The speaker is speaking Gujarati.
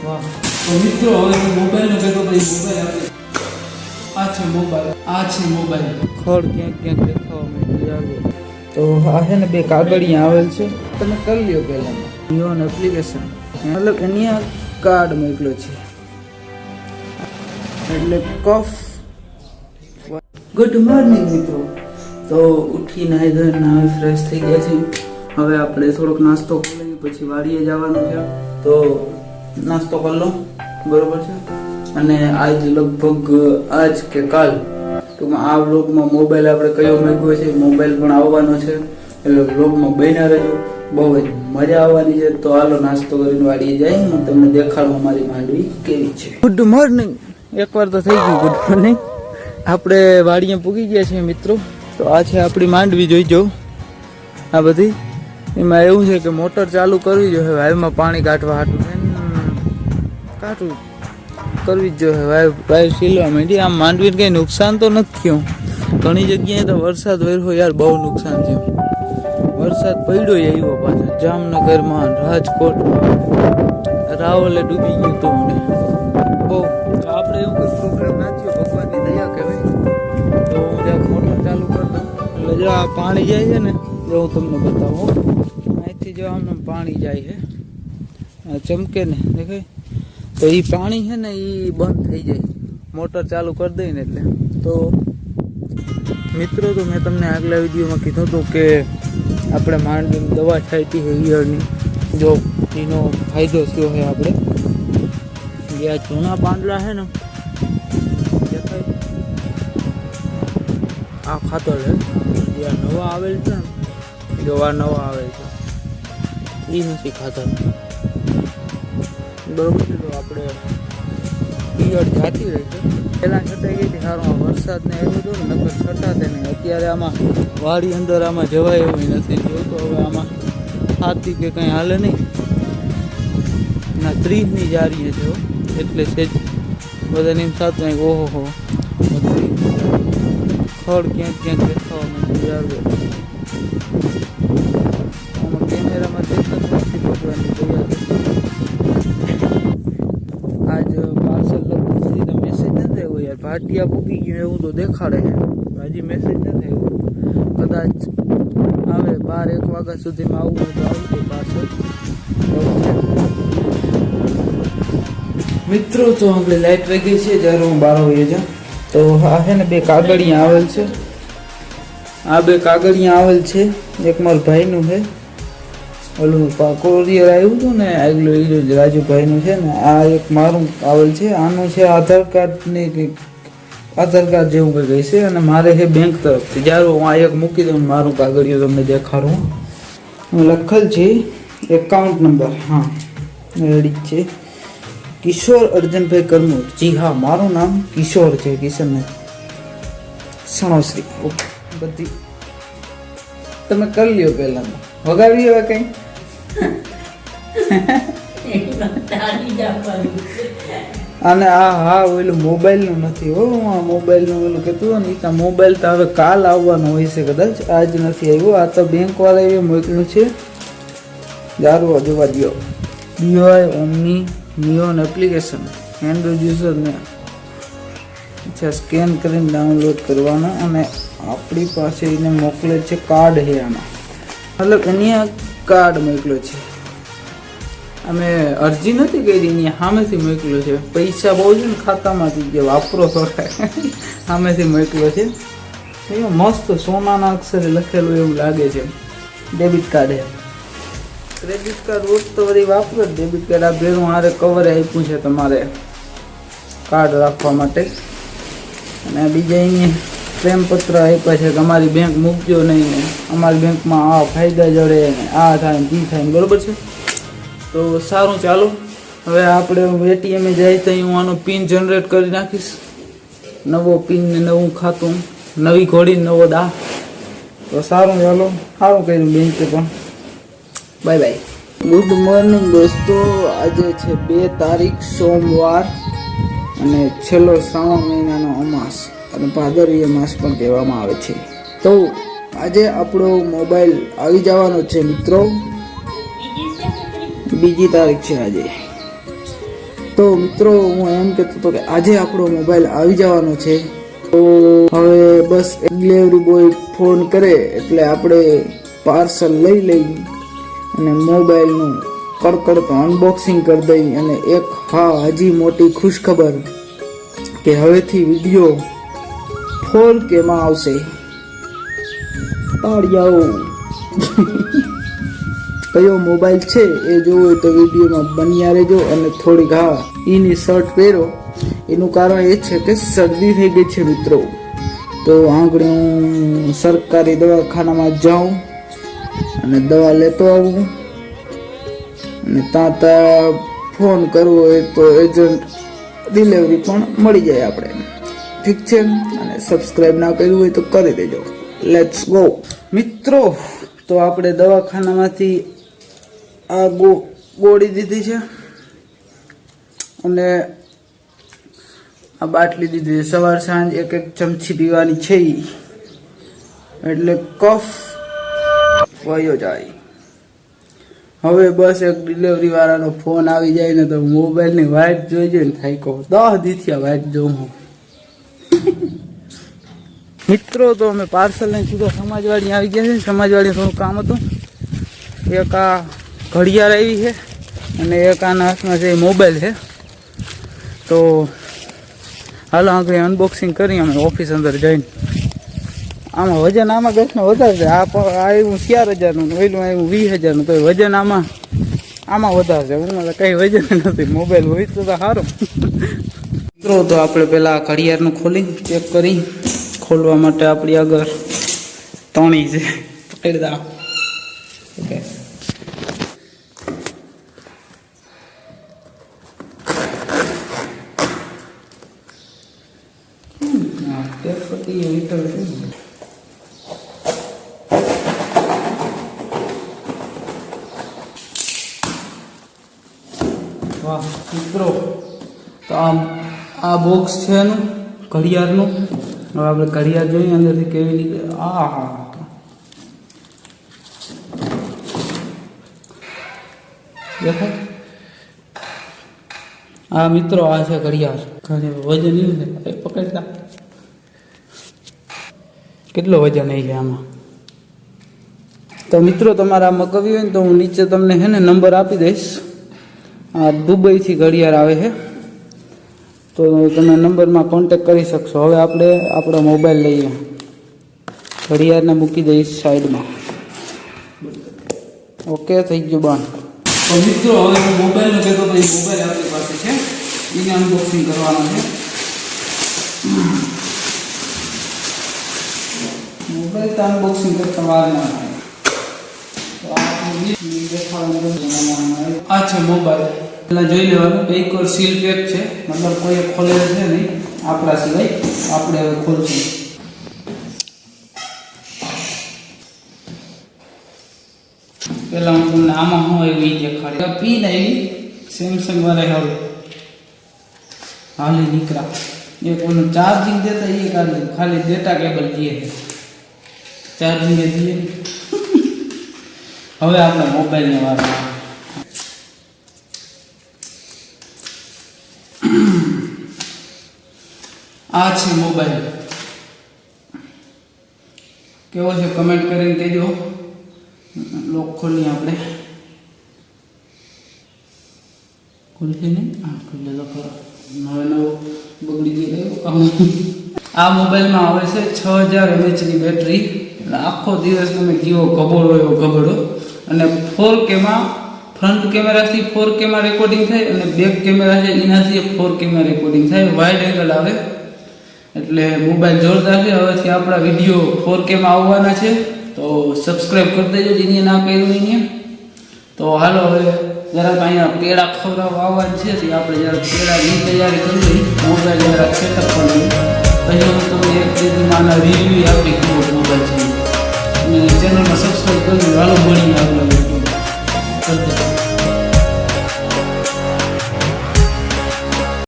વાહ. તો મિત્રો હવે હું મોબાઈલનો કહેતો ભાઈ મોબાઈલ આ છે મોબાઈલ ખડ ક્યાંક ક્યાંક દેખાવા માંડ્યું યાર. તો આ છે ને બે કાગળિયા આવેલ છે, તમે કરી લ્યો પહેલાં જીઓન એપ્લિકેશન, મતલબ એની આ કાર્ડ મોકલ્યો છે એટલે કફ. ગુડ મોર્નિંગ મિત્રો. તો ઉઠી નાહી ધોઈને નાહી ફ્રેશ થઈ ગયા છે. હવે આપણે થોડોક નાસ્તો કરી લઈએ, પછી વાડીએ જવાનું છે. તો નાસ્તો કરી લો, બરોબર છે. અને આજ લગભગ આજ કે કાલ ટૂંકમાં આ વ્લોગમાં મોબાઈલ આપણે કયો માંગ્યો છે, મોબાઈલ પણ આવવાનો છે, એટલે વ્લોગમાં બન્યા રહેજો, બહુ જ મજા આવવાની છે. તો હાલો નાસ્તો કરીને વાડીએ જઈએ, હું તમને દેખાડું અમારી માંડવી કેવી છે. Good morning. એકવાર તો થઈ ગયું ગુડ મોર્નિંગ. આપણે વાડીએ પૂગી ગયા છીએ મિત્રો. તો આ છે આપણી માંડવી, જોઈ જાઓ આ બધી. એમાં એવું છે કે મોટર ચાલુ કરવી જોઈએ, વાયુમાં પાણી કાઢવા હાટું કાઢવું કરવી જ જોઈએ. વાયુ સીલવા માંડી. આમ માંડવીને કંઈ નુકસાન તો નથી થયું. ઘણી જગ્યાએ તો વરસાદ વર્યો યાર, બહુ નુકસાન થયું. વરસાદ પડ્યો આવ્યો પાછો જામનગરમાં, રાજકોટમાં, રાવલે ડૂબી ગયું હતું મને બહુ. તો આપણે એવું કોઈ પ્રોબ્લેમ ના થયો, ભગવાનની દયા કહેવાય. તો હું જ્યાં મોટર ચાલુ કરતો એટલે જો આ પાણી જાય છે ને, જો હું તમને બતાવું, અહીંથી જો આમને પાણી જાય છે, ચમકે ને દેખાય. તો એ પાણી છે ને એ બંધ થઈ જાય મોટર ચાલુ કરી દઈએ ને એટલે. તો મિત્રો, તો મેં તમને આગલા વિડીયોમાં કીધું હતું કે આપણે માંડવીની દવા છાંટી છે ઈયળની, જો એનો ફાયદો થયો છે. આપણે જે આ જૂના પાંદડા છે ને, દેખાય આ ખાતર છે. જે આ નવા આવેલ છે ને, જો આ નવા આવેલ છે એ નથી ખાતર, બરોબર છે. તો આપણે ઈયળ જાતી રહી છે. પહેલાં છટાઈ ગઈ હતી, સારું વરસાદ ને આવ્યો હતો ને, નકર છટાતે નહીં. અત્યારે આમાં વાડી અંદર આમાં જવાય એવું નથી જોયું. તો હવે આમાં હાથી કે કંઈ હાલે નહીં ના, 30ની જારીએ છે એટલે છે બધાને એમ થતું નહીં ઓહો હો ખડ ક્યાંક ક્યાંક દેખાવા માંડ્યું યાર. આમાં કેમેરામાં દેખાતું નથી, ભગવાનની દયા. આજ પાર્સલ લગભગ સુધી મેસેજ નથી આવ્યો યાર. ભાટિયા પૂકી ગયું એવું તો દેખાડે છે, હજી મેસેજ નથી આવ્યો. કદાચ આવે 12-1 વાગ્યા સુધીમાં આવવું હોય તો આવશે પાર્સલ. મિત્રો, તો આપણે લાઈટ વહી ગઈ છે જ્યારે હું 12 વાગે છે. તો આ છે ને બે કાગળિયા આવેલ છે, આ બે કાગળિયા આવેલ છે. એક મારા ભાઈનું છે, ઓલું કોરિયર આવ્યું હતું ને આગલું એ રાજુભાઈનું છે ને. આ એક મારું આવેલ છે, આનું છે આધાર કાર્ડની કંઈક આધાર કાર્ડ જેવું કંઈક હશે. અને મારે છે બેંક તરફથી. જ્યારે હું આ એક મૂકી દઉં મારું કાગળિયું તમને દેખાડું, લખેલ છે એકાઉન્ટ નંબર, હા રેડી છે, કિશોર અર્જનભાઈ કરમોર. જી હા, મારું નામ કિશોર છે, કિશન નહીં, સણોશ્રી. ઓકે, બધી તમે કરી લ્યો પહેલાં. વગાડવી હવે કંઈ અને હા ઓલું મોબાઈલનું નથી હો. આ મોબાઈલનું ઓલું કહેતું હોય ને, એ મોબાઈલ તો હવે કાલ આવવાનો હોય છે, કદાચ આજ નથી આવ્યો. આ તો બેંકવાળા એવી મોકલ્યું છે. જારવા જોવા દો. બીવાય ઓમની નિયોન એપ્લિકેશન એન્ડ્રોઈડ યુઝરને અચ્છા સ્કેન કરીને ડાઉનલોડ કરવાનો. અને આપણી પાસે એને મોકલે છે કાર્ડ છે આમાં, મતલબ એની આ કાર્ડ મોકલ્યો છે. અમે અરજી નથી કરી, એની સામેથી મોકલ્યો છે. પૈસા બહુ છે ને ખાતામાંથી, જે વાપરો થોડા સામેથી મોકલ્યો છે. એમાં મસ્ત સોનાના અક્ષરે લખેલું એવું લાગે છે. ડેબિટ કાર્ડ છે. ક્રેડિટ કાર્ડ રોજ તો વળી વાપરો જ. ડેબિટ કાર્ડ આ ભેરું હારે કવરે આપ્યું છે તમારે કાર્ડ રાખવા માટે. અને બીજા અહીંયા પ્રેમપત્ર આપ્યા છે કે અમારી બેંક મૂકજો નહીં, અમારી બેંકમાં આ ફાયદા જડે ને આ થાય ને તી થાય, બરાબર છે. તો સારું, ચાલો હવે આપણે એટીએમે જાય તો હું આનો પિન જનરેટ કરી નાખીશ. નવો પિન ને નવું ખાતું, નવી ઘોડી નવો દા. તો સારું, ચાલો સારું કર્યું બેંકે પણ. Bye bye. ગુડ મોર્નિંગ દોસ્તો. આજે છે 2 તારીખ સોમવાર અને છેલ્લો શ્રાવણ મહિનાનો અમાસ અને ભાદરવીય માસ પણ કહેવામાં આવે છે. તો આજે આપણો મોબાઈલ આવી જવાનો છે મિત્રો. 2 તારીખ છે આજે. તો મિત્રો હું એમ કહેતો હતો કે આજે આપણો મોબાઈલ આવી જવાનો છે. તો હવે બસ ડિલિવરી બોય ફોન કરે એટલે આપણે પાર્સલ લઈ અને મોબાઈલનું કડકડતું અનબોક્સિંગ કરી દઈ. અને એક હજી મોટી ખુશખબર કે હવેથી વિડીયો 4K માં આવશે. તાળિયાઓ. કયો મોબાઈલ છે એ જોવું હોય તો વિડીયોમાં બન્યા રહેજો. અને થોડીક એની શર્ટ પહેરો, એનું કારણ એ છે કે શરદી થઈ ગઈ છે મિત્રો. તો આગળ હું સરકારી દવાખાનામાં જાઉં અને દવા લેતો આવું. અને ત્યાં ફોન કરવો હોય તો એજન્ટ ડિલિવરી પણ મળી જાય આપણે. ઠીક છે. અને સબસ્ક્રાઈબ ના કર્યું હોય તો કરી દેજો. લેટ્સ ગો મિત્રો. તો આપણે દવાખાનામાંથી આ ગોળી દીધી છે અને આ બાટલી દીધી છે. સવાર સાંજ એક ચમચી પીવાની છે એટલે કફ વયો જાય. હવે બસ એક ડિલિવરી વાળાનો ફોન આવી જાય ને તો મોબાઈલની વાઇટ જોઈ જાય ને થાય કહો 10 દીથી વાઇટ જોઉં હું. મિત્રો તો અમે પાર્સલ લઈને સીધો સમાજવાડી આવી ગયા છે. સમાજવાડી થોડું કામ હતું. એક આ ઘડિયાળ આવી છે અને એક આના હાથમાં છે મોબાઈલ છે. તો હાલો આગળ અનબોક્સિંગ કરી અમે ઓફિસ અંદર જઈને. આમાં વજન આમાં ગેસને વધારે છે. આ આવ્યું 4000નું, ઓઈલું આવ્યું 20000નું. તો વજન આમાં વધારે છે. હું કંઈ વજન નથી. મોબાઈલ હોય તો સારું. મિત્રો તો આપણે પહેલાં ઘડિયાળનું ખોલી ચેક કરી. ખોલવા માટે આપણી આગળ તણી છે. પકડી દા. ઓકે. વાહ મિત્રો. તો આ બોક્સ છે એનું ઘડિયાળનું. હવે આપણે ઘડિયાળ જોઈએ અંદરથી કેવી રીતે. દેખાય? આ મિત્રો આ છે ઘડિયાળ. વજન એવું છે પકડતા કેટલો વજન આવી છે આમાં. તો મિત્રો તમારે આ મગાવી હોય ને તો હું નીચે તમને છે ને નંબર આપી દઈશ. આ દુબઈથી ઘડિયાળ આવે છે તો તમે નંબરમાં કોન્ટેક્ટ કરી શકશો. હવે આપણે આપણો મોબાઈલ લઈએ. ઘડિયાળને મૂકી દઈશ સાઈડમાં. ઓકે થઈ ગયું બંધ. તો મિત્રો હવે હું મોબાઈલનો કહેતો તો એ મોબાઈલ આપણી પાસે છે. એને અનબોક્સિંગ કરવાનું છે. મોબાઈલ તો અનબોક્સિંગ કરતા વાર ના થાય. આ છે મોબાઈલ. પેલા જોઈ લેવાનું. એક ઓર સીલ પેક છે, મતલબ કોઈ ખોલે છે નહીં આપણા સિવાય. આપણે હવે ખોલશું. પેલા હું તમને આમાં હું એવી દેખાડી. પીન આવી સેમસંગ વાળા હવે હાલી નીકળ્યા. એક ઓનું ચાર્જિંગ દેતા એ કાઢી ખાલી ડેટા કેબલ દઈએ ચાર્જિંગ દઈએ. હવે આપણે મોબાઈલને વાત. આ છે મોબાઈલ. કેવો છે કમેન્ટ કરીને કહેજો. લોક ખોલીએ આપણે. ખુલશે નહીં? હા ખુલ્લે તો ખરો. નવો બગડી ગયો. આ મોબાઈલમાં આવે છે 6000 mAhની બેટરી. એટલે આખો દિવસ તમે જીવો ગબડો એવો ગબડો. અને 4Kમાં ફ્રન્ટ કેમેરાથી 4Kમાં રેકોર્ડિંગ થાય અને બેક કેમેરા છે એનાથી 4Kમાં રેકોર્ડિંગ થાય. વાઇડ એંગલ આવે એટલે મોબાઈલ જોરદાર છે. હવેથી આપણા વિડીયો 4Kમાં આવવાના છે. તો સબસ્ક્રાઈબ કરી દેજો જેને ના કર્યું એને. તો હાલો હવે જરાક અહીંયા પેડા ખવડાવવા આવવાનું છે. તો આપણે જરાક પેડાની તૈયારી કરી લઈ. મોબાઈલ જરાક સેટઅપ કરી પછી હું તમને એક દીધીમાં રિવ્યૂ આપી કેવો મોબાઈલ છે. અને ચેનલમાં સબસ્ક્રાઈબ કરી હાલો મળીએ આગળ.